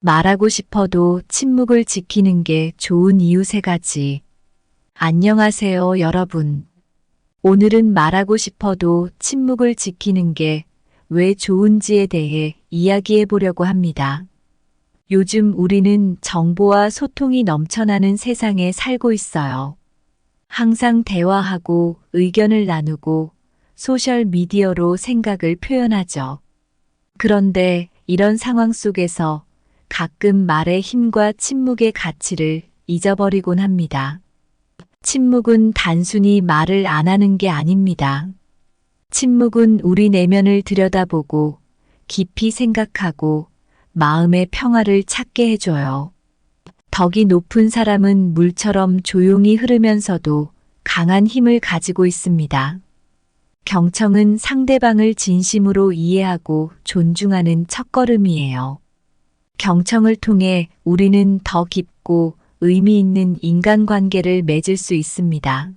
말하고 싶어도 침묵을 지키는 게 좋은 이유 3가지. 안녕하세요, 여러분. 오늘은 말하고 싶어도 침묵을 지키는 게 왜 좋은지에 대해 이야기해 보려고 합니다. 요즘 우리는 정보와 소통이 넘쳐나는 세상에 살고 있어요. 항상 대화하고 의견을 나누고 소셜 미디어로 생각을 표현하죠. 그런데 이런 상황 속에서 가끔 말의 힘과 침묵의 가치를 잊어버리곤 합니다. 침묵은 단순히 말을 안 하는 게 아닙니다. 침묵은 우리 내면을 들여다보고 깊이 생각하고 마음의 평화를 찾게 해줘요. 덕이 높은 사람은 물처럼 조용히 흐르면서도 강한 힘을 가지고 있습니다. 경청은 상대방을 진심으로 이해하고 존중하는 첫걸음이에요. 경청을 통해 우리는 더 깊고 의미 있는 인간관계를 맺을 수 있습니다.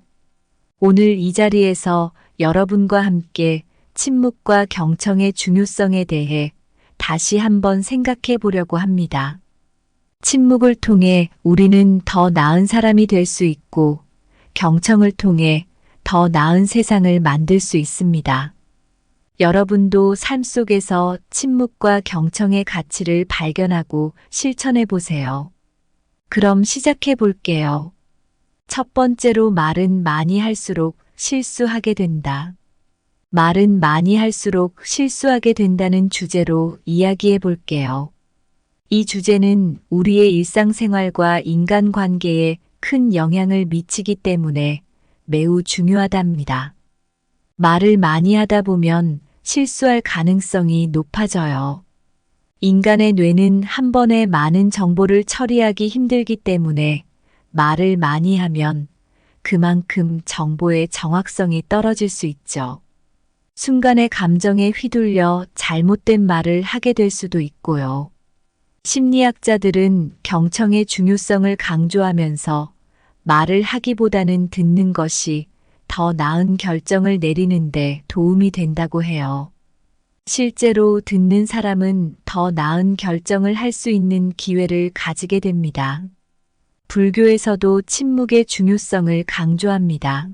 오늘 이 자리에서 여러분과 함께 침묵과 경청의 중요성에 대해 다시 한번 생각해 보려고 합니다. 침묵을 통해 우리는 더 나은 사람이 될 수 있고, 경청을 통해 더 나은 세상을 만들 수 있습니다. 여러분도 삶 속에서 침묵과 경청의 가치를 발견하고 실천해 보세요. 그럼 시작해 볼게요. 첫 번째로 말은 많이 할수록 실수하게 된다. 말은 많이 할수록 실수하게 된다는 주제로 이야기해 볼게요. 이 주제는 우리의 일상생활과 인간관계에 큰 영향을 미치기 때문에 매우 중요하답니다. 말을 많이 하다 보면 실수할 가능성이 높아져요. 인간의 뇌는 한 번에 많은 정보를 처리하기 힘들기 때문에 말을 많이 하면 그만큼 정보의 정확성이 떨어질 수 있죠. 순간의 감정에 휘둘려 잘못된 말을 하게 될 수도 있고요. 심리학자들은 경청의 중요성을 강조하면서 말을 하기보다는 듣는 것이 더 나은 결정을 내리는데 도움이 된다고 해요. 실제로 듣는 사람은 더 나은 결정을 할 수 있는 기회를 가지게 됩니다. 불교에서도 침묵의 중요성을 강조합니다.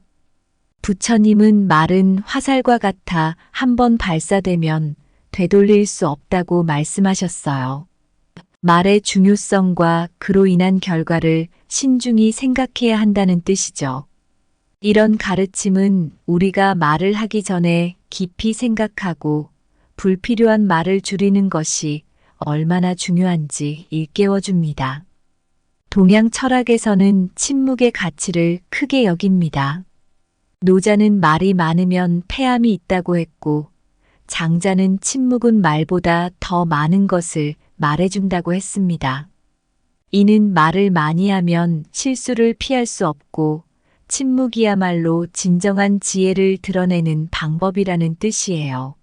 부처님은 말은 화살과 같아 한번 발사되면 되돌릴 수 없다고 말씀하셨어요. 말의 중요성과 그로 인한 결과를 신중히 생각해야 한다는 뜻이죠. 이런 가르침은 우리가 말을 하기 전에 깊이 생각하고 불필요한 말을 줄이는 것이 얼마나 중요한지 일깨워줍니다. 동양 철학에서는 침묵의 가치를 크게 여깁니다. 노자는 말이 많으면 패함이 있다고 했고, 장자는 침묵은 말보다 더 많은 것을 말해준다고 했습니다. 이는 말을 많이 하면 실수를 피할 수 없고, 침묵이야말로 진정한 지혜를 드러내는 방법이라는 뜻이에요.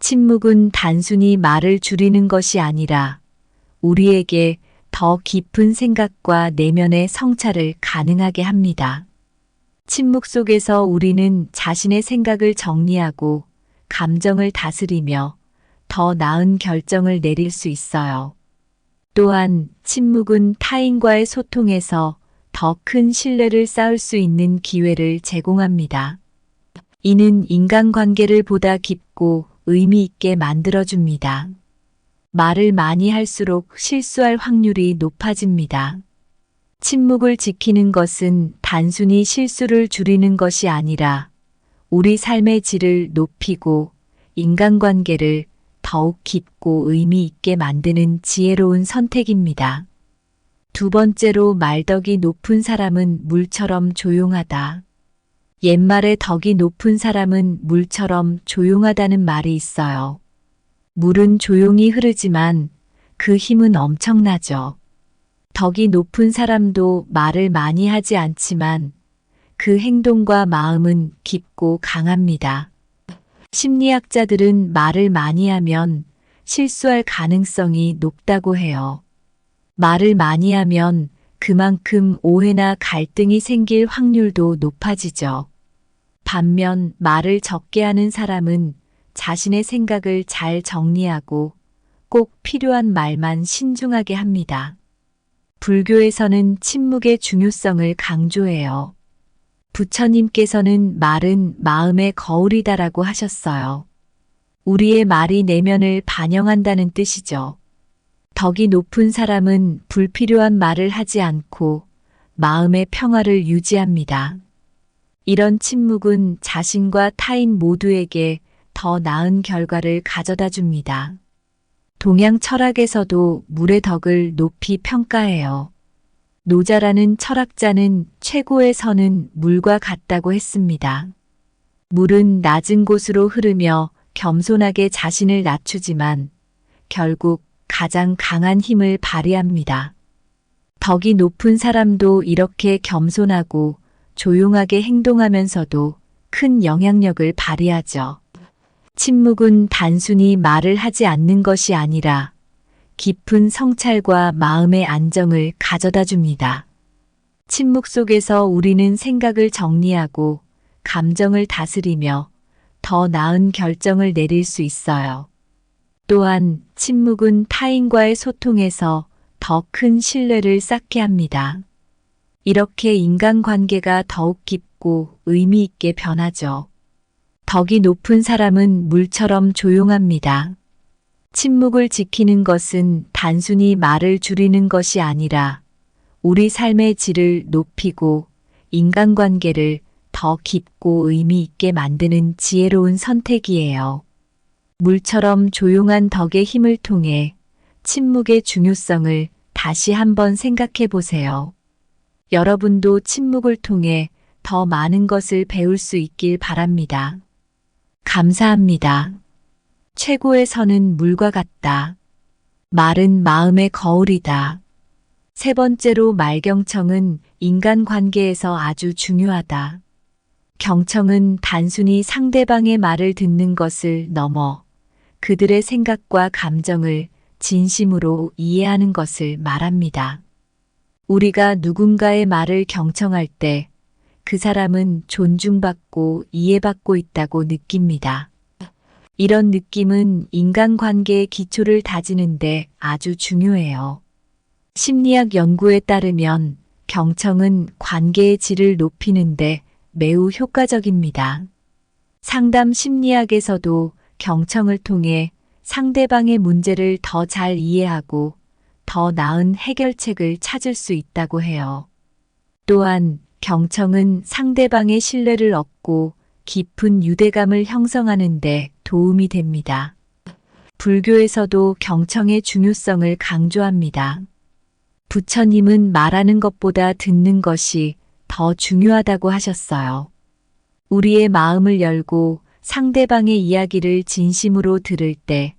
침묵은 단순히 말을 줄이는 것이 아니라 우리에게 더 깊은 생각과 내면의 성찰을 가능하게 합니다. 침묵 속에서 우리는 자신의 생각을 정리하고 감정을 다스리며 더 나은 결정을 내릴 수 있어요. 또한 침묵은 타인과의 소통에서 더 큰 신뢰를 쌓을 수 있는 기회를 제공합니다. 이는 인간관계를 보다 깊고 의미 있게 만들어줍니다. 말을 많이 할수록 실수할 확률이 높아집니다. 침묵을 지키는 것은 단순히 실수를 줄이는 것이 아니라 우리 삶의 질을 높이고 인간관계를 더욱 깊고 의미 있게 만드는 지혜로운 선택입니다. 두 번째로 말덕이 높은 사람은 물처럼 조용하다. 옛말에 덕이 높은 사람은 물처럼 조용하다는 말이 있어요. 물은 조용히 흐르지만 그 힘은 엄청나죠. 덕이 높은 사람도 말을 많이 하지 않지만 그 행동과 마음은 깊고 강합니다. 심리학자들은 말을 많이 하면 실수할 가능성이 높다고 해요. 말을 많이 하면 그만큼 오해나 갈등이 생길 확률도 높아지죠. 반면 말을 적게 하는 사람은 자신의 생각을 잘 정리하고 꼭 필요한 말만 신중하게 합니다. 불교에서는 침묵의 중요성을 강조해요. 부처님께서는 말은 마음의 거울이다라고 하셨어요. 우리의 말이 내면을 반영한다는 뜻이죠. 덕이 높은 사람은 불필요한 말을 하지 않고 마음의 평화를 유지합니다. 이런 침묵은 자신과 타인 모두에게 더 나은 결과를 가져다 줍니다. 동양 철학에서도 물의 덕을 높이 평가해요. 노자라는 철학자는 최고의 선은 물과 같다고 했습니다. 물은 낮은 곳으로 흐르며 겸손하게 자신을 낮추지만 결국 가장 강한 힘을 발휘합니다. 덕이 높은 사람도 이렇게 겸손하고 조용하게 행동하면서도 큰 영향력을 발휘하죠. 침묵은 단순히 말을 하지 않는 것이 아니라 깊은 성찰과 마음의 안정을 가져다 줍니다. 침묵 속에서 우리는 생각을 정리하고 감정을 다스리며 더 나은 결정을 내릴 수 있어요. 또한 침묵은 타인과의 소통에서 더 큰 신뢰를 쌓게 합니다. 이렇게 인간관계가 더욱 깊고 의미 있게 변하죠. 덕이 높은 사람은 물처럼 조용합니다. 침묵을 지키는 것은 단순히 말을 줄이는 것이 아니라 우리 삶의 질을 높이고 인간관계를 더 깊고 의미 있게 만드는 지혜로운 선택이에요. 물처럼 조용한 덕의 힘을 통해 침묵의 중요성을 다시 한번 생각해 보세요. 여러분도 침묵을 통해 더 많은 것을 배울 수 있길 바랍니다. 감사합니다. 최고의 선은 물과 같다. 말은 마음의 거울이다. 세 번째로 말경청은 인간관계에서 아주 중요하다. 경청은 단순히 상대방의 말을 듣는 것을 넘어 그들의 생각과 감정을 진심으로 이해하는 것을 말합니다. 우리가 누군가의 말을 경청할 때 그 사람은 존중받고 이해받고 있다고 느낍니다. 이런 느낌은 인간관계의 기초를 다지는데 아주 중요해요. 심리학 연구에 따르면 경청은 관계의 질을 높이는데 매우 효과적입니다. 상담 심리학에서도 경청을 통해 상대방의 문제를 더 잘 이해하고 더 나은 해결책을 찾을 수 있다고 해요. 또한 경청은 상대방의 신뢰를 얻고 깊은 유대감을 형성하는 데 도움이 됩니다. 불교에서도 경청의 중요성을 강조합니다. 부처님은 말하는 것보다 듣는 것이 더 중요하다고 하셨어요. 우리의 마음을 열고 상대방의 이야기를 진심으로 들을 때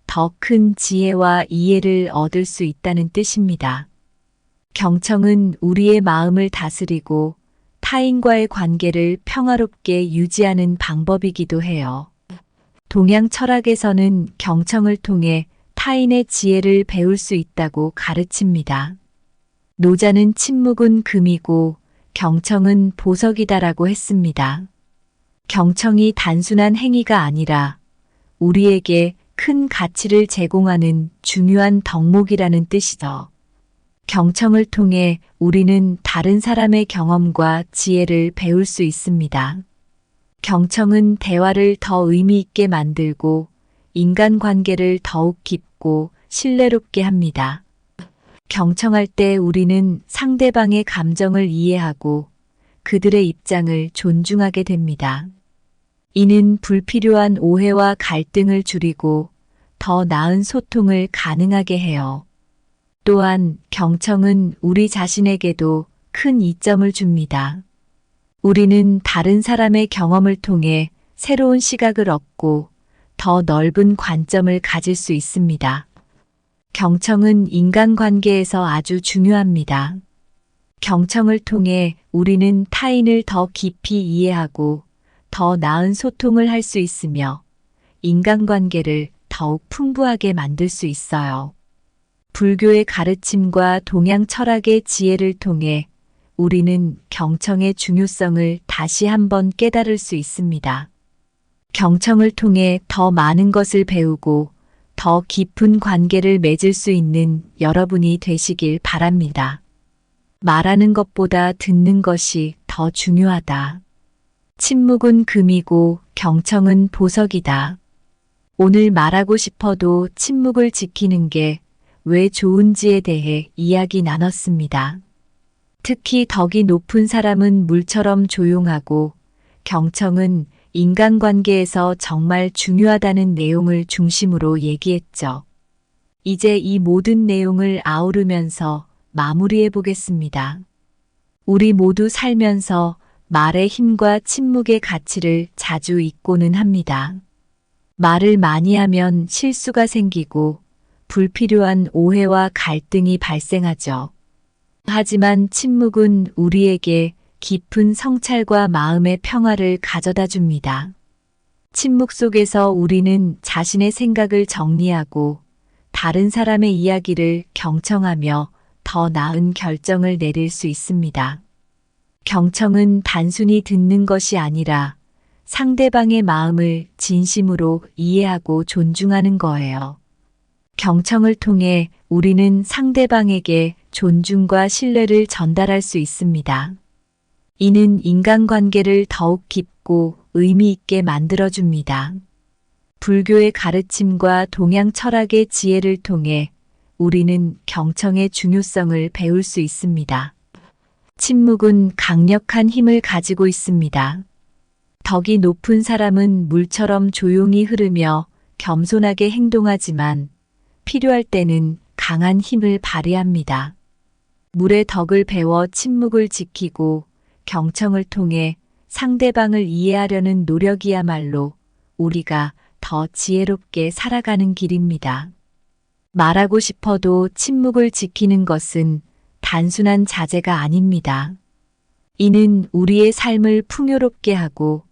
더 큰 지혜와 이해를 얻을 수 있다는 뜻입니다. 경청은 우리의 마음을 다스리고 타인과의 관계를 평화롭게 유지하는 방법이기도 해요. 동양 철학에서는 경청을 통해 타인의 지혜를 배울 수 있다고 가르칩니다. 노자는 침묵은 금이고 경청은 보석이다라고 했습니다. 경청이 단순한 행위가 아니라 우리에게 큰 가치를 제공하는 중요한 덕목이라는 뜻이죠. 경청을 통해 우리는 다른 사람의 경험과 지혜를 배울 수 있습니다. 경청은 대화를 더 의미 있게 만들고 인간관계를 더욱 깊고 신뢰롭게 합니다. 경청할 때 우리는 상대방의 감정을 이해하고 그들의 입장을 존중하게 됩니다. 이는 불필요한 오해와 갈등을 줄이고 더 나은 소통을 가능하게 해요. 또한 경청은 우리 자신에게도 큰 이점을 줍니다. 우리는 다른 사람의 경험을 통해 새로운 시각을 얻고 더 넓은 관점을 가질 수 있습니다. 경청은 인간관계에서 아주 중요합니다. 경청을 통해 우리는 타인을 더 깊이 이해하고 더 나은 소통을 할 수 있으며 인간관계를 더욱 풍부하게 만들 수 있어요. 불교의 가르침과 동양 철학의 지혜를 통해 우리는 경청의 중요성을 다시 한번 깨달을 수 있습니다. 경청을 통해 더 많은 것을 배우고 더 더 깊은 관계를 맺을 수 있는 여러분이 되시길 바랍니다. 말하는 것보다 듣는 것이 더 중요하다. 침묵은 금이고 경청은 보석이다. 오늘 말하고 싶어도 침묵을 지키는 게 왜 좋은지에 대해 이야기 나눴습니다. 특히 덕이 높은 사람은 물처럼 조용하고 경청은 인간관계에서 정말 중요하다는 내용을 중심으로 얘기했죠. 이제 이 모든 내용을 아우르면서 마무리해 보겠습니다. 우리 모두 살면서 말의 힘과 침묵의 가치를 자주 잊고는 합니다. 말을 많이 하면 실수가 생기고 불필요한 오해와 갈등이 발생하죠. 하지만 침묵은 우리에게 깊은 성찰과 마음의 평화를 가져다 줍니다. 침묵 속에서 우리는 자신의 생각을 정리하고 다른 사람의 이야기를 경청하며 더 나은 결정을 내릴 수 있습니다. 경청은 단순히 듣는 것이 아니라 상대방의 마음을 진심으로 이해하고 존중하는 거예요. 경청을 통해 우리는 상대방에게 존중과 신뢰를 전달할 수 있습니다. 이는 인간관계를 더욱 깊고 의미 있게 만들어줍니다. 불교의 가르침과 동양 철학의 지혜를 통해 우리는 경청의 중요성을 배울 수 있습니다. 침묵은 강력한 힘을 가지고 있습니다. 덕이 높은 사람은 물처럼 조용히 흐르며 겸손하게 행동하지만 필요할 때는 강한 힘을 발휘합니다. 물의 덕을 배워 침묵을 지키고 경청을 통해 상대방을 이해하려는 노력이야말로 우리가 더 지혜롭게 살아가는 길입니다. 말하고 싶어도 침묵을 지키는 것은 단순한 자세가 아닙니다. 이는 우리의 삶을 풍요롭게 하고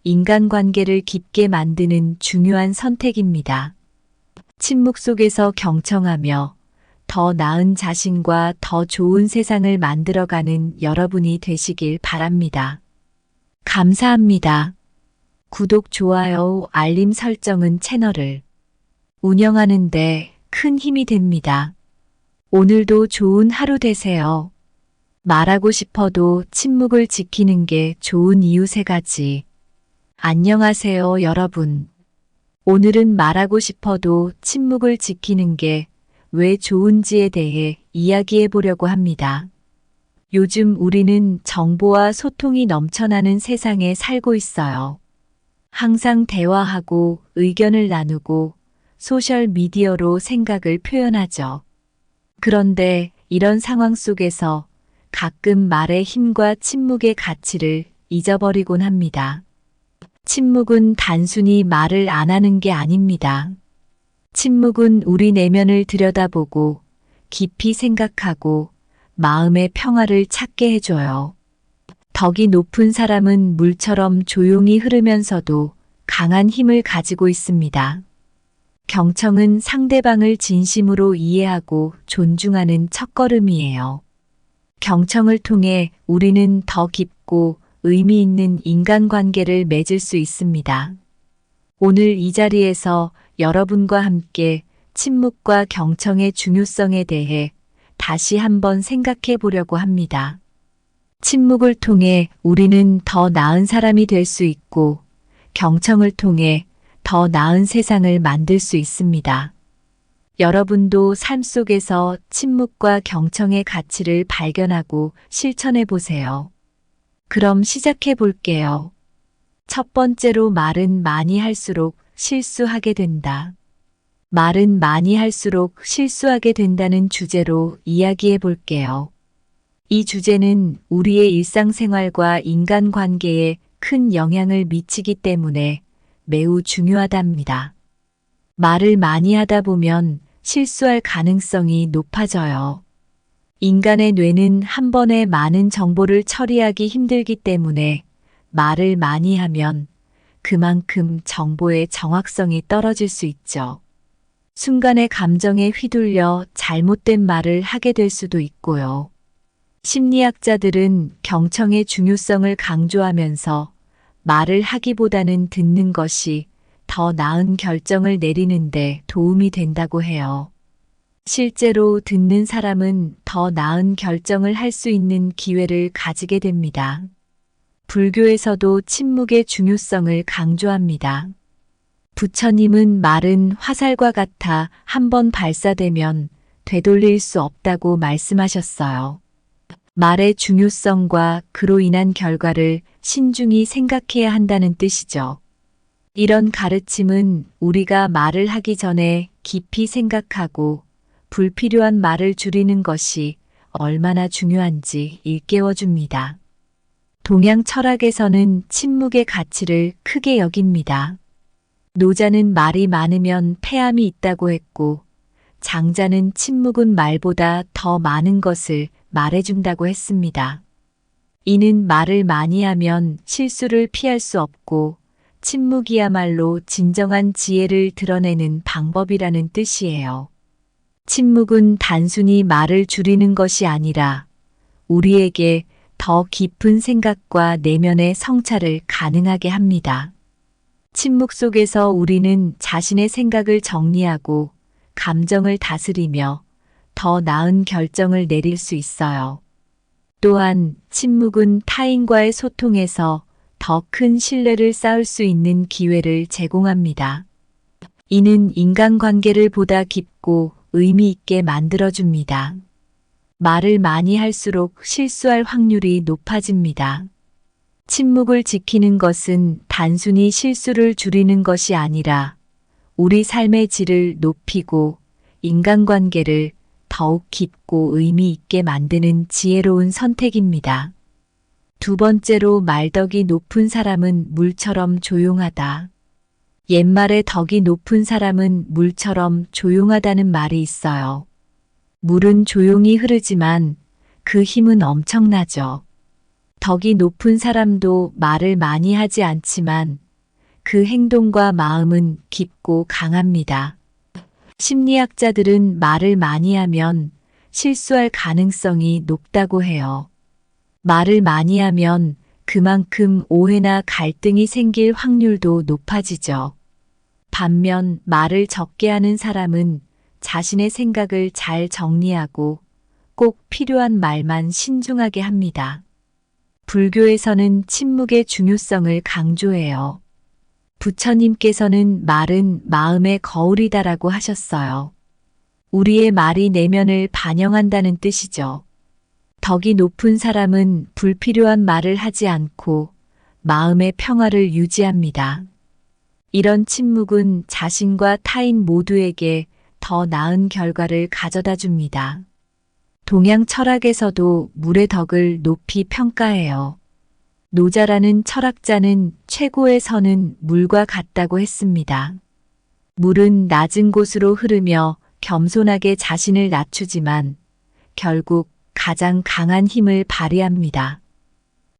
인간관계를 깊게 만드는 중요한 선택입니다. 침묵 속에서 경청하며 더 나은 자신과 더 좋은 세상을 만들어가는 여러분이 되시길 바랍니다. 감사합니다. 구독, 좋아요, 알림 설정은 채널을 운영하는 데 큰 힘이 됩니다. 오늘도 좋은 하루 되세요. 말하고 싶어도 침묵을 지키는 게 좋은 이유 3가지. 안녕하세요, 여러분. 오늘은 말하고 싶어도 침묵을 지키는 게 왜 좋은지에 대해 이야기해 보려고 합니다. 요즘 우리는 정보와 소통이 넘쳐나는 세상에 살고 있어요. 항상 대화하고 의견을 나누고 소셜 미디어로 생각을 표현하죠. 그런데 이런 상황 속에서 가끔 말의 힘과 침묵의 가치를 잊어버리곤 합니다. 침묵은 단순히 말을 안 하는 게 아닙니다. 침묵은 우리 내면을 들여다보고 깊이 생각하고 마음의 평화를 찾게 해줘요. 덕이 높은 사람은 물처럼 조용히 흐르면서도 강한 힘을 가지고 있습니다. 경청은 상대방을 진심으로 이해하고 존중하는 첫걸음이에요. 경청을 통해 우리는 더 깊고 의미 있는 인간관계를 맺을 수 있습니다. 오늘 이 자리에서 여러분과 함께 침묵과 경청의 중요성에 대해 다시 한번 생각해 보려고 합니다. 침묵을 통해 우리는 더 나은 사람이 될 수 있고 경청을 통해 더 나은 세상을 만들 수 있습니다. 여러분도 삶 속에서 침묵과 경청의 가치를 발견하고 실천해 보세요. 그럼 시작해 볼게요. 첫 번째로 말은 많이 할수록 실수하게 된다. 말은 많이 할수록 실수하게 된다는 주제로 이야기해 볼게요. 이 주제는 우리의 일상생활과 인간관계에 큰 영향을 미치기 때문에 매우 중요하답니다. 말을 많이 하다 보면 실수할 가능성이 높아져요. 인간의 뇌는 한 번에 많은 정보를 처리하기 힘들기 때문에 말을 많이 하면 그만큼 정보의 정확성이 떨어질 수 있죠. 순간의 감정에 휘둘려 잘못된 말을 하게 될 수도 있고요. 심리학자들은 경청의 중요성을 강조하면서 말을 하기보다는 듣는 것이 더 나은 결정을 내리는데 도움이 된다고 해요. 실제로 듣는 사람은 더 나은 결정을 할 수 있는 기회를 가지게 됩니다. 불교에서도 침묵의 중요성을 강조합니다. 부처님은 말은 화살과 같아 한번 발사되면 되돌릴 수 없다고 말씀하셨어요. 말의 중요성과 그로 인한 결과를 신중히 생각해야 한다는 뜻이죠. 이런 가르침은 우리가 말을 하기 전에 깊이 생각하고 불필요한 말을 줄이는 것이 얼마나 중요한지 일깨워줍니다. 동양 철학에서는 침묵의 가치를 크게 여깁니다. 노자는 말이 많으면 패함이 있다고 했고, 장자는 침묵은 말보다 더 많은 것을 말해준다고 했습니다. 이는 말을 많이 하면 실수를 피할 수 없고, 침묵이야말로 진정한 지혜를 드러내는 방법이라는 뜻이에요. 침묵은 단순히 말을 줄이는 것이 아니라 우리에게 더 깊은 생각과 내면의 성찰을 가능하게 합니다. 침묵 속에서 우리는 자신의 생각을 정리하고 감정을 다스리며 더 나은 결정을 내릴 수 있어요. 또한 침묵은 타인과의 소통에서 더 큰 신뢰를 쌓을 수 있는 기회를 제공합니다. 이는 인간관계를 보다 깊고 의미 있게 만들어줍니다. 말을 많이 할수록 실수할 확률이 높아집니다. 침묵을 지키는 것은 단순히 실수를 줄이는 것이 아니라 우리 삶의 질을 높이고 인간관계를 더욱 깊고 의미 있게 만드는 지혜로운 선택입니다. 두 번째로 말덕이 높은 사람은 물처럼 조용하다. 옛말에 덕이 높은 사람은 물처럼 조용하다는 말이 있어요. 물은 조용히 흐르지만 그 힘은 엄청나죠. 덕이 높은 사람도 말을 많이 하지 않지만 그 행동과 마음은 깊고 강합니다. 심리학자들은 말을 많이 하면 실수할 가능성이 높다고 해요. 말을 많이 하면 그만큼 오해나 갈등이 생길 확률도 높아지죠. 반면 말을 적게 하는 사람은 자신의 생각을 잘 정리하고 꼭 필요한 말만 신중하게 합니다. 불교에서는 침묵의 중요성을 강조해요. 부처님께서는 말은 마음의 거울이다라고 하셨어요. 우리의 말이 내면을 반영한다는 뜻이죠. 덕이 높은 사람은 불필요한 말을 하지 않고 마음의 평화를 유지합니다. 이런 침묵은 자신과 타인 모두에게 더 나은 결과를 가져다 줍니다. 동양 철학에서도 물의 덕을 높이 평가해요. 노자라는 철학자는 최고의 선은 물과 같다고 했습니다. 물은 낮은 곳으로 흐르며 겸손하게 자신을 낮추지만 결국 가장 강한 힘을 발휘합니다.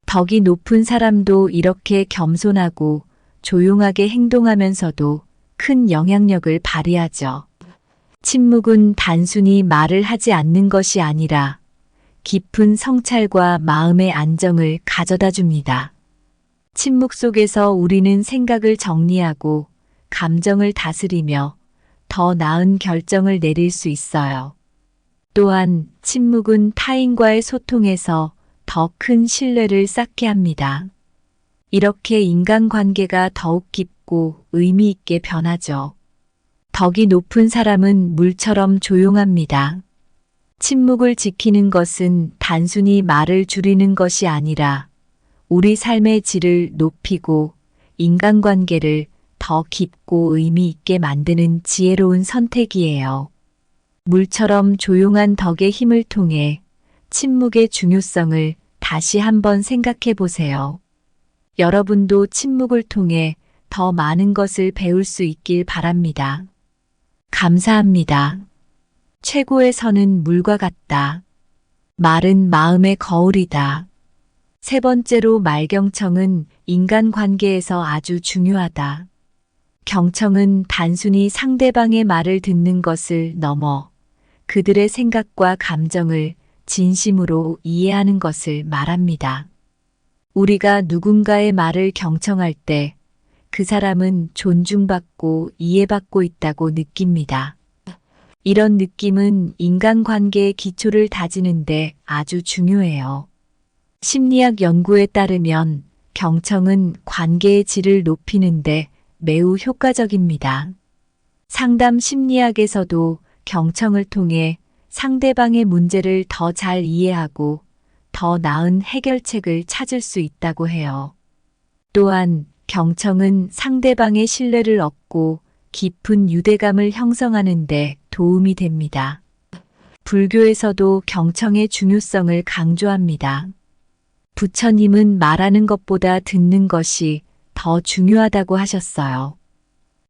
덕이 높은 사람도 이렇게 겸손하고 조용하게 행동하면서도 큰 영향력을 발휘하죠. 침묵은 단순히 말을 하지 않는 것이 아니라 깊은 성찰과 마음의 안정을 가져다 줍니다. 침묵 속에서 우리는 생각을 정리하고 감정을 다스리며 더 나은 결정을 내릴 수 있어요. 또한 침묵은 타인과의 소통에서 더 큰 신뢰를 쌓게 합니다. 이렇게 인간관계가 더욱 깊고 의미 있게 변하죠. 덕이 높은 사람은 물처럼 조용합니다. 침묵을 지키는 것은 단순히 말을 줄이는 것이 아니라 우리 삶의 질을 높이고 인간관계를 더 깊고 의미 있게 만드는 지혜로운 선택이에요. 물처럼 조용한 덕의 힘을 통해 침묵의 중요성을 다시 한번 생각해 보세요. 여러분도 침묵을 통해 더 많은 것을 배울 수 있길 바랍니다. 감사합니다. 최고의 선은 물과 같다. 말은 마음의 거울이다. 세 번째로 말경청은 인간관계에서 아주 중요하다. 경청은 단순히 상대방의 말을 듣는 것을 넘어 그들의 생각과 감정을 진심으로 이해하는 것을 말합니다. 우리가 누군가의 말을 경청할 때 그 사람은 존중받고 이해받고 있다고 느낍니다. 이런 느낌은 인간관계의 기초를 다지는데 아주 중요해요. 심리학 연구에 따르면 경청은 관계의 질을 높이는데 매우 효과적입니다. 상담 심리학에서도 경청을 통해 상대방의 문제를 더 잘 이해하고 더 나은 해결책을 찾을 수 있다고 해요. 또한 경청은 상대방의 신뢰를 얻고 깊은 유대감을 형성하는 데 도움이 됩니다. 불교에서도 경청의 중요성을 강조합니다. 부처님은 말하는 것보다 듣는 것이 더 중요하다고 하셨어요.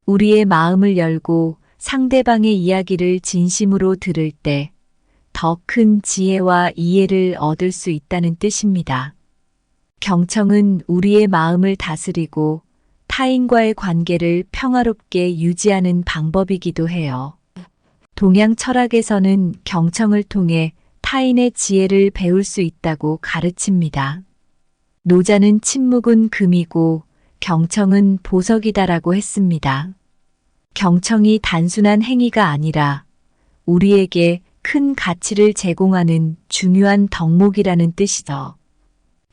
우리의 마음을 열고 상대방의 이야기를 진심으로 들을 때 더 큰 지혜와 이해를 얻을 수 있다는 뜻입니다. 경청은 우리의 마음을 다스리고 타인과의 관계를 평화롭게 유지하는 방법이기도 해요. 동양 철학에서는 경청을 통해 타인의 지혜를 배울 수 있다고 가르칩니다. 노자는 침묵은 금이고 경청은 보석이다라고 했습니다. 경청이 단순한 행위가 아니라 우리에게 큰 가치를 제공하는 중요한 덕목이라는 뜻이죠.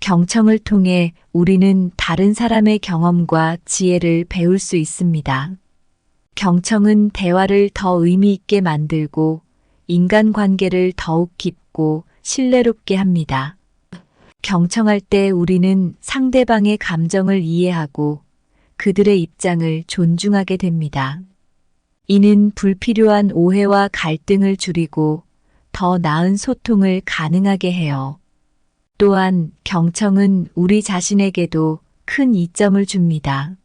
경청을 통해 우리는 다른 사람의 경험과 지혜를 배울 수 있습니다. 경청은 대화를 더 의미 있게 만들고 인간관계를 더욱 깊고 신뢰롭게 합니다. 경청할 때 우리는 상대방의 감정을 이해하고 그들의 입장을 존중하게 됩니다. 이는 불필요한 오해와 갈등을 줄이고 더 나은 소통을 가능하게 해요. 또한 경청은 우리 자신에게도 큰 이점을 줍니다.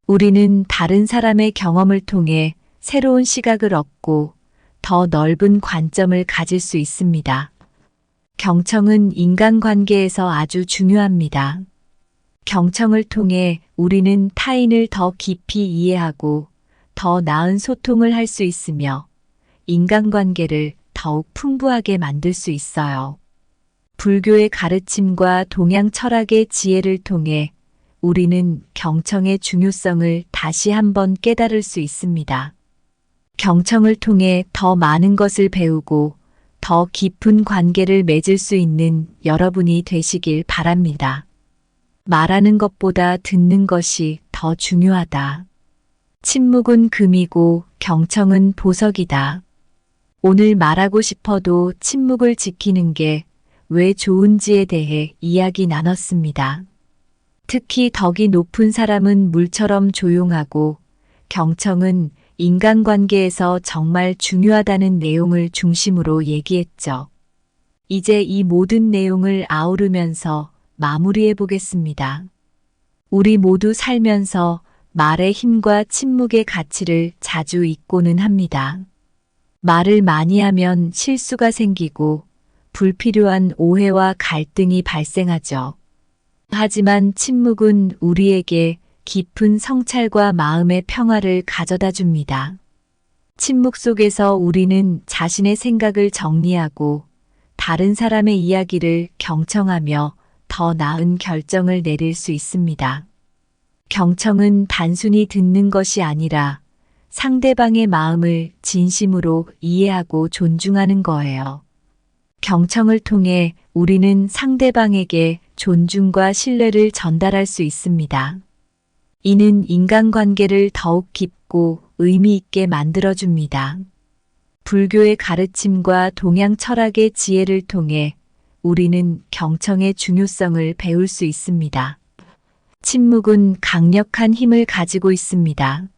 우리는 다른 사람의 경험을 통해 새로운 시각을 얻고 더 넓은 관점을 가질 수 있습니다. 경청은 인간관계에서 아주 중요합니다. 경청을 통해 우리는 타인을 더 깊이 이해하고 더 나은 소통을 할 수 있으며 인간관계를 더욱 풍부하게 만들 수 있어요. 불교의 가르침과 동양 철학의 지혜를 통해 우리는 경청의 중요성을 다시 한번 깨달을 수 있습니다. 경청을 통해 더 많은 것을 배우고 더 깊은 관계를 맺을 수 있는 여러분이 되시길 바랍니다. 말하는 것보다 듣는 것이 더 중요하다. 침묵은 금이고 경청은 보석이다. 오늘 말하고 싶어도 침묵을 지키는 게 왜 좋은지에 대해 이야기 나눴습니다. 특히 덕이 높은 사람은 물처럼 조용하고 경청은 인간관계에서 정말 중요하다는 내용을 중심으로 얘기했죠. 이제 이 모든 내용을 아우르면서 마무리해 보겠습니다. 우리 모두 살면서 말의 힘과 침묵의 가치를 자주 잊고는 합니다. 말을 많이 하면 실수가 생기고 불필요한 오해와 갈등이 발생하죠. 하지만 침묵은 우리에게 깊은 성찰과 마음의 평화를 가져다 줍니다. 침묵 속에서 우리는 자신의 생각을 정리하고 다른 사람의 이야기를 경청하며 더 나은 결정을 내릴 수 있습니다. 경청은 단순히 듣는 것이 아니라 상대방의 마음을 진심으로 이해하고 존중하는 거예요. 경청을 통해 우리는 상대방에게 존중과 신뢰를 전달할 수 있습니다. 이는 인간관계를 더욱 깊고 의미 있게 만들어줍니다. 불교의 가르침과 동양 철학의 지혜를 통해 우리는 경청의 중요성을 배울 수 있습니다. 침묵은 강력한 힘을 가지고 있습니다.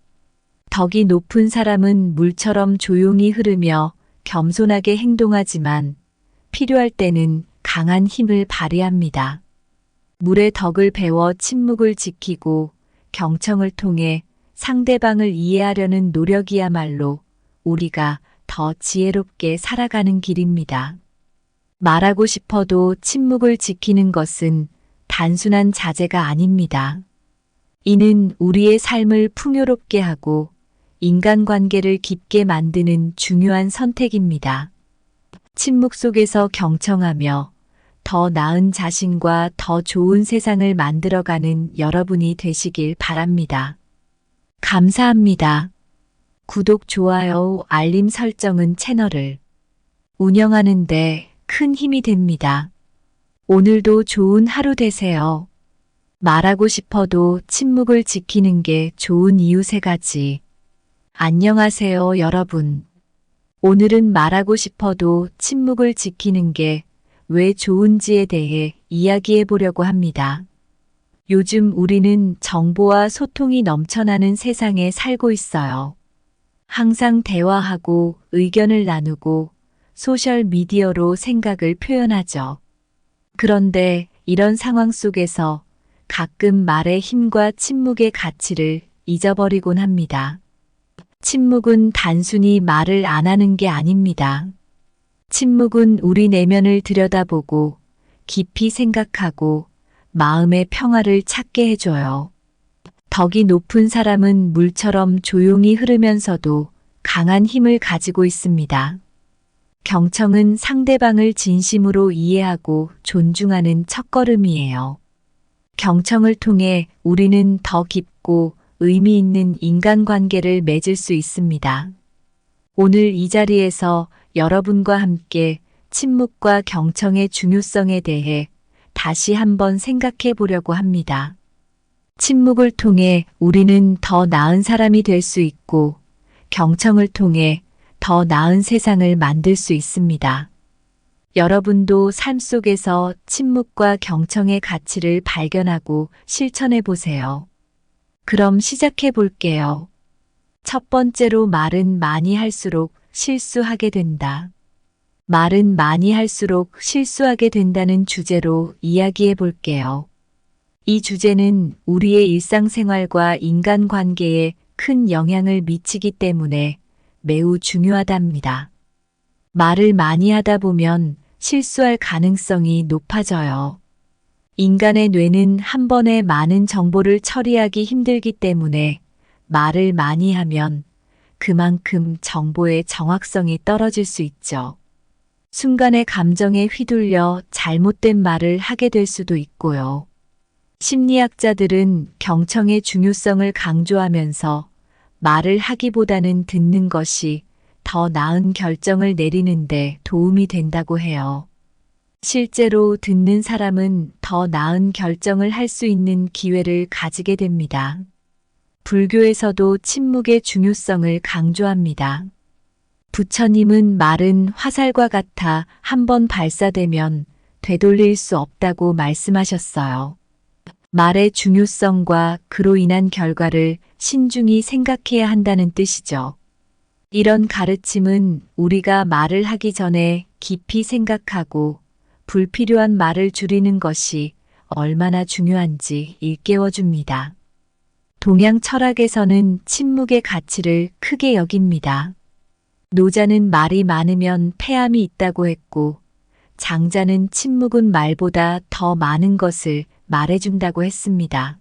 덕이 높은 사람은 물처럼 조용히 흐르며 겸손하게 행동하지만 필요할 때는 강한 힘을 발휘합니다. 물의 덕을 배워 침묵을 지키고 경청을 통해 상대방을 이해하려는 노력이야말로 우리가 더 지혜롭게 살아가는 길입니다. 말하고 싶어도 침묵을 지키는 것은 단순한 자제가 아닙니다. 이는 우리의 삶을 풍요롭게 하고 인간관계를 깊게 만드는 중요한 선택입니다. 침묵 속에서 경청하며 더 나은 자신과 더 좋은 세상을 만들어가는 여러분이 되시길 바랍니다. 감사합니다. 구독, 좋아요, 알림 설정은 채널을 운영하는데 큰 힘이 됩니다. 오늘도 좋은 하루 되세요. 말하고 싶어도 침묵을 지키는 게 좋은 이유 3가지. 안녕하세요, 여러분. 오늘은 말하고 싶어도 침묵을 지키는 게 왜 좋은지에 대해 이야기해 보려고 합니다. 요즘 우리는 정보와 소통이 넘쳐나는 세상에 살고 있어요. 항상 대화하고 의견을 나누고 소셜 미디어로 생각을 표현하죠. 그런데 이런 상황 속에서 가끔 말의 힘과 침묵의 가치를 잊어버리곤 합니다. 침묵은 단순히 말을 안 하는 게 아닙니다. 침묵은 우리 내면을 들여다보고 깊이 생각하고 마음의 평화를 찾게 해줘요. 덕이 높은 사람은 물처럼 조용히 흐르면서도 강한 힘을 가지고 있습니다. 경청은 상대방을 진심으로 이해하고 존중하는 첫걸음이에요. 경청을 통해 우리는 더 깊고 의미 있는 인간관계를 맺을 수 있습니다. 오늘 이 자리에서 여러분과 함께 침묵과 경청의 중요성에 대해 다시 한번 생각해 보려고 합니다. 침묵을 통해 우리는 더 나은 사람이 될 수 있고, 경청을 통해 더 나은 세상을 만들 수 있습니다. 여러분도 삶 속에서 침묵과 경청의 가치를 발견하고 실천해 보세요. 그럼 시작해 볼게요. 첫 번째로, 말은 많이 할수록 실수하게 된다. 말은 많이 할수록 실수하게 된다는 주제로 이야기해 볼게요. 이 주제는 우리의 일상생활과 인간관계에 큰 영향을 미치기 때문에 매우 중요하답니다. 말을 많이 하다 보면 실수할 가능성이 높아져요. 인간의 뇌는 한 번에 많은 정보를 처리하기 힘들기 때문에 말을 많이 하면 그만큼 정보의 정확성이 떨어질 수 있죠. 순간의 감정에 휘둘려 잘못된 말을 하게 될 수도 있고요. 심리학자들은 경청의 중요성을 강조하면서 말을 하기보다는 듣는 것이 더 나은 결정을 내리는데 도움이 된다고 해요. 실제로 듣는 사람은 더 나은 결정을 할 수 있는 기회를 가지게 됩니다. 불교에서도 침묵의 중요성을 강조합니다. 부처님은 말은 화살과 같아 한 번 발사되면 되돌릴 수 없다고 말씀하셨어요. 말의 중요성과 그로 인한 결과를 신중히 생각해야 한다는 뜻이죠. 이런 가르침은 우리가 말을 하기 전에 깊이 생각하고 불필요한 말을 줄이는 것이 얼마나 중요한지 일깨워줍니다. 동양 철학에서는 침묵의 가치를 크게 여깁니다. 노자는 말이 많으면 패함이 있다고 했고, 장자는 침묵은 말보다 더 많은 것을 말해준다고 했습니다.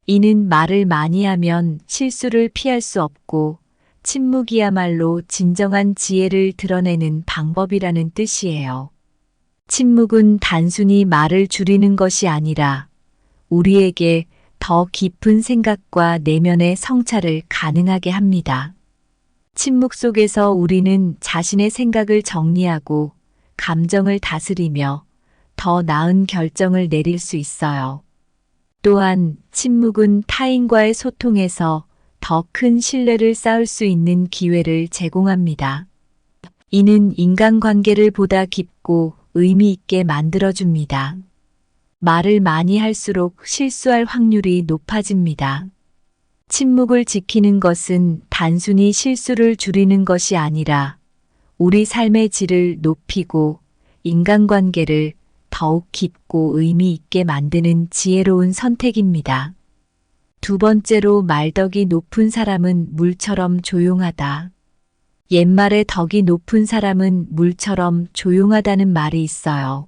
이는 말을 많이 하면 실수를 피할 수 없고, 침묵이야말로 진정한 지혜를 드러내는 방법이라는 뜻이에요. 침묵은 단순히 말을 줄이는 것이 아니라 우리에게 더 깊은 생각과 내면의 성찰을 가능하게 합니다. 침묵 속에서 우리는 자신의 생각을 정리하고 감정을 다스리며 더 나은 결정을 내릴 수 있어요. 또한 침묵은 타인과의 소통에서 더 큰 신뢰를 쌓을 수 있는 기회를 제공합니다. 이는 인간관계를 보다 깊고 의미 있게 만들어줍니다. 말을 많이 할수록 실수할 확률이 높아집니다. 침묵을 지키는 것은 단순히 실수를 줄이는 것이 아니라 우리 삶의 질을 높이고 인간관계를 더욱 깊고 의미 있게 만드는 지혜로운 선택입니다. 두 번째로, 말덕이 높은 사람은 물처럼 조용하다. 옛말에 덕이 높은 사람은 물처럼 조용하다는 말이 있어요.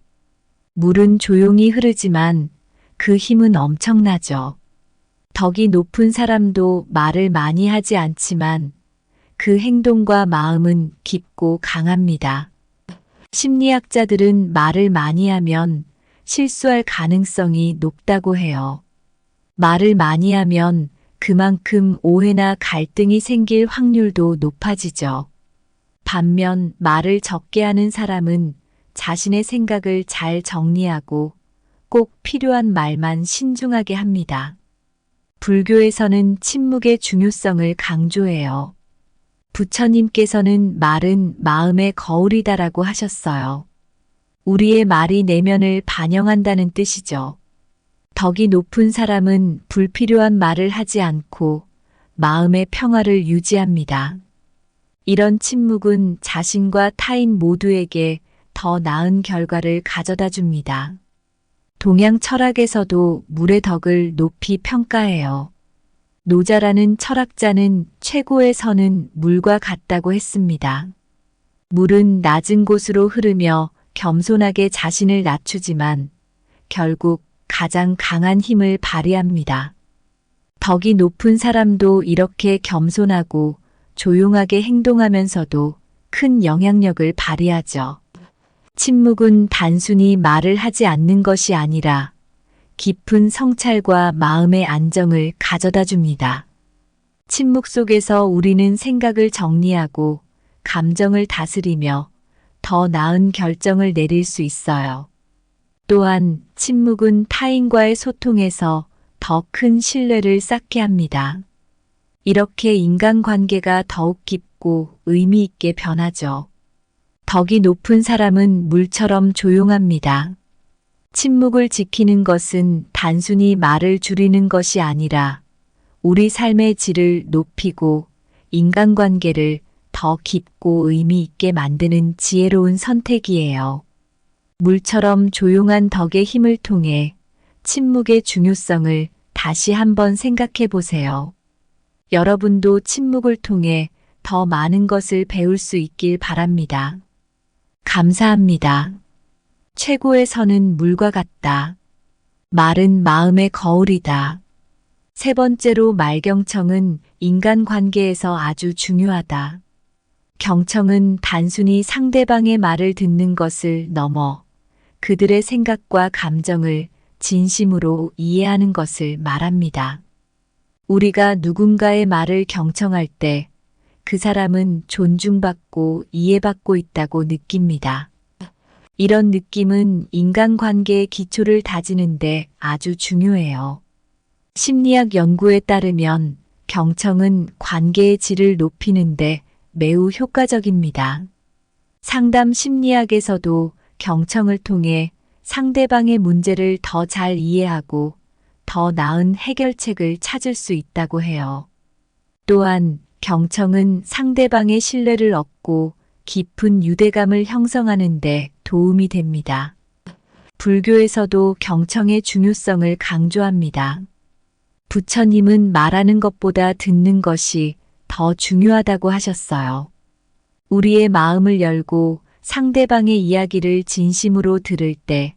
물은 조용히 흐르지만 그 힘은 엄청나죠. 덕이 높은 사람도 말을 많이 하지 않지만 그 행동과 마음은 깊고 강합니다. 심리학자들은 말을 많이 하면 실수할 가능성이 높다고 해요. 말을 많이 하면 그만큼 오해나 갈등이 생길 확률도 높아지죠. 반면 말을 적게 하는 사람은 자신의 생각을 잘 정리하고 꼭 필요한 말만 신중하게 합니다. 불교에서는 침묵의 중요성을 강조해요. 부처님께서는 말은 마음의 거울이다라고 하셨어요. 우리의 말이 내면을 반영한다는 뜻이죠. 덕이 높은 사람은 불필요한 말을 하지 않고 마음의 평화를 유지합니다. 이런 침묵은 자신과 타인 모두에게 더 나은 결과를 가져다 줍니다. 동양 철학에서도 물의 덕을 높이 평가해요. 노자라는 철학자는 최고의 선은 물과 같다고 했습니다. 물은 낮은 곳으로 흐르며 겸손하게 자신을 낮추지만 결국 가장 강한 힘을 발휘합니다. 덕이 높은 사람도 이렇게 겸손하고 조용하게 행동하면서도 큰 영향력을 발휘하죠. 침묵은 단순히 말을 하지 않는 것이 아니라 깊은 성찰과 마음의 안정을 가져다 줍니다. 침묵 속에서 우리는 생각을 정리하고 감정을 다스리며 더 나은 결정을 내릴 수 있어요. 또한 침묵은 타인과의 소통에서 더 큰 신뢰를 쌓게 합니다. 이렇게 인간관계가 더욱 깊고 의미 있게 변하죠. 덕이 높은 사람은 물처럼 조용합니다. 침묵을 지키는 것은 단순히 말을 줄이는 것이 아니라 우리 삶의 질을 높이고 인간관계를 더 깊고 의미 있게 만드는 지혜로운 선택이에요. 물처럼 조용한 덕의 힘을 통해 침묵의 중요성을 다시 한번 생각해 보세요. 여러분도 침묵을 통해 더 많은 것을 배울 수 있길 바랍니다. 감사합니다. 최고의 선은 물과 같다. 말은 마음의 거울이다. 세 번째로 말경청은 인간관계에서 아주 중요하다. 경청은 단순히 상대방의 말을 듣는 것을 넘어 그들의 생각과 감정을 진심으로 이해하는 것을 말합니다. 우리가 누군가의 말을 경청할 때 그 사람은 존중받고 이해받고 있다고 느낍니다. 이런 느낌은 인간관계의 기초를 다지는데 아주 중요해요. 심리학 연구에 따르면 경청은 관계의 질을 높이는데 매우 효과적입니다. 상담 심리학에서도 경청을 통해 상대방의 문제를 더 잘 이해하고 더 나은 해결책을 찾을 수 있다고 해요. 또한 경청은 상대방의 신뢰를 얻고 깊은 유대감을 형성하는 데 도움이 됩니다. 불교에서도 경청의 중요성을 강조합니다. 부처님은 말하는 것보다 듣는 것이 더 중요하다고 하셨어요. 우리의 마음을 열고 상대방의 이야기를 진심으로 들을 때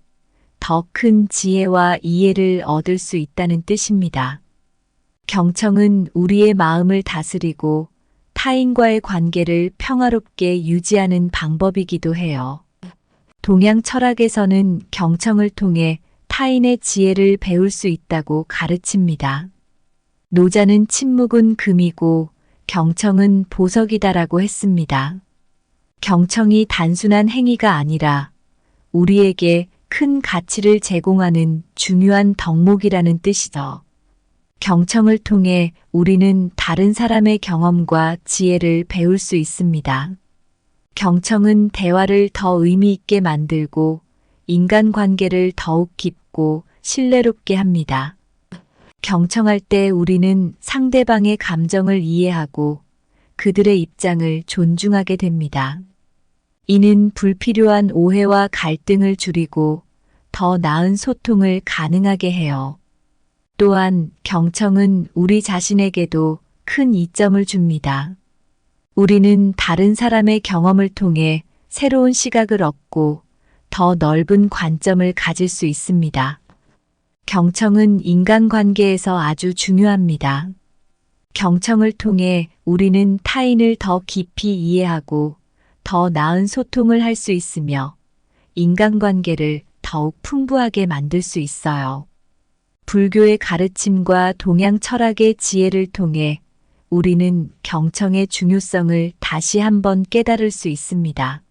더 큰 지혜와 이해를 얻을 수 있다는 뜻입니다. 경청은 우리의 마음을 다스리고 타인과의 관계를 평화롭게 유지하는 방법이기도 해요. 동양 철학에서는 경청을 통해 타인의 지혜를 배울 수 있다고 가르칩니다. 노자는 침묵은 금이고 경청은 보석이다라고 했습니다. 경청이 단순한 행위가 아니라 우리에게 큰 가치를 제공하는 중요한 덕목이라는 뜻이죠. 경청을 통해 우리는 다른 사람의 경험과 지혜를 배울 수 있습니다. 경청은 대화를 더 의미 있게 만들고 인간관계를 더욱 깊고 신뢰롭게 합니다. 경청할 때 우리는 상대방의 감정을 이해하고 그들의 입장을 존중하게 됩니다. 이는 불필요한 오해와 갈등을 줄이고 더 나은 소통을 가능하게 해요. 또한 경청은 우리 자신에게도 큰 이점을 줍니다. 우리는 다른 사람의 경험을 통해 새로운 시각을 얻고 더 넓은 관점을 가질 수 있습니다. 경청은 인간관계에서 아주 중요합니다. 경청을 통해 우리는 타인을 더 깊이 이해하고 더 나은 소통을 할 수 있으며 인간관계를 더욱 풍부하게 만들 수 있어요. 불교의 가르침과 동양 철학의 지혜를 통해 우리는 경청의 중요성을 다시 한번 깨달을 수 있습니다.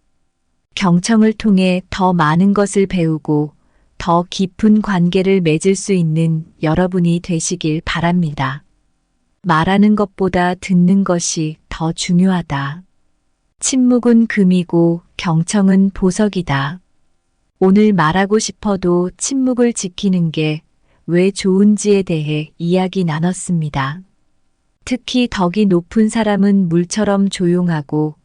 경청을 통해 더 많은 것을 배우고 더 깊은 관계를 맺을 수 있는 여러분이 되시길 바랍니다. 말하는 것보다 듣는 것이 더 중요하다. 침묵은 금이고 경청은 보석이다. 오늘 말하고 싶어도 침묵을 지키는 게 왜 좋은지에 대해 이야기 나눴습니다. 특히 덕이 높은 사람은 물처럼 조용하고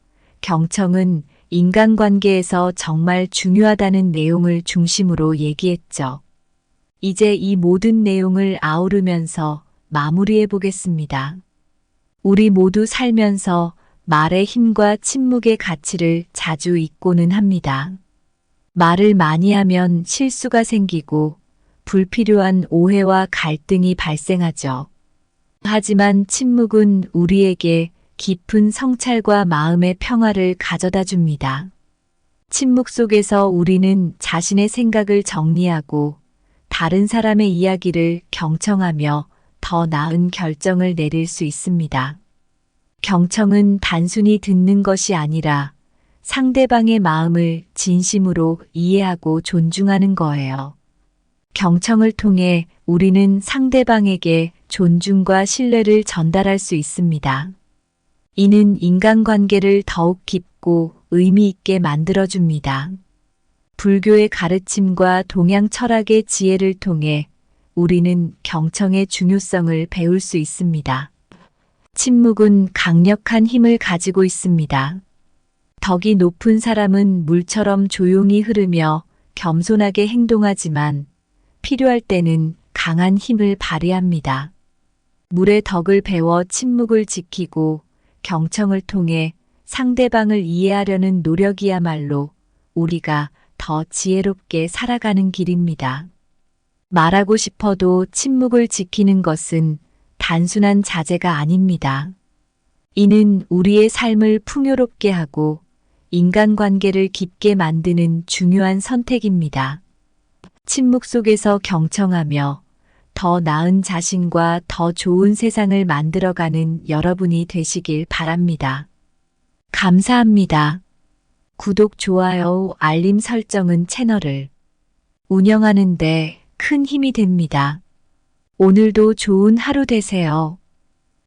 경청은 인간관계에서 정말 중요하다는 내용을 중심으로 얘기했죠. 이제 이 모든 내용을 아우르면서 마무리해 보겠습니다. 우리 모두 살면서 말의 힘과 침묵의 가치를 자주 잊고는 합니다. 말을 많이 하면 실수가 생기고 불필요한 오해와 갈등이 발생하죠. 하지만 침묵은 우리에게 깊은 성찰과 마음의 평화를 가져다 줍니다. 침묵 속에서 우리는 자신의 생각을 정리하고 다른 사람의 이야기를 경청하며 더 나은 결정을 내릴 수 있습니다. 경청은 단순히 듣는 것이 아니라 상대방의 마음을 진심으로 이해하고 존중하는 거예요. 경청을 통해 우리는 상대방에게 존중과 신뢰를 전달할 수 있습니다. 이는 인간관계를 더욱 깊고 의미 있게 만들어줍니다. 불교의 가르침과 동양 철학의 지혜를 통해 우리는 경청의 중요성을 배울 수 있습니다. 침묵은 강력한 힘을 가지고 있습니다. 덕이 높은 사람은 물처럼 조용히 흐르며 겸손하게 행동하지만 필요할 때는 강한 힘을 발휘합니다. 물의 덕을 배워 침묵을 지키고 경청을 통해 상대방을 이해하려는 노력이야말로 우리가 더 지혜롭게 살아가는 길입니다. 말하고 싶어도 침묵을 지키는 것은 단순한 자세가 아닙니다. 이는 우리의 삶을 풍요롭게 하고 인간관계를 깊게 만드는 중요한 선택입니다. 침묵 속에서 경청하며 더 나은 자신과 더 좋은 세상을 만들어가는 여러분이 되시길 바랍니다. 감사합니다. 구독, 좋아요, 알림 설정은 채널을 운영하는 데 큰 힘이 됩니다. 오늘도 좋은 하루 되세요.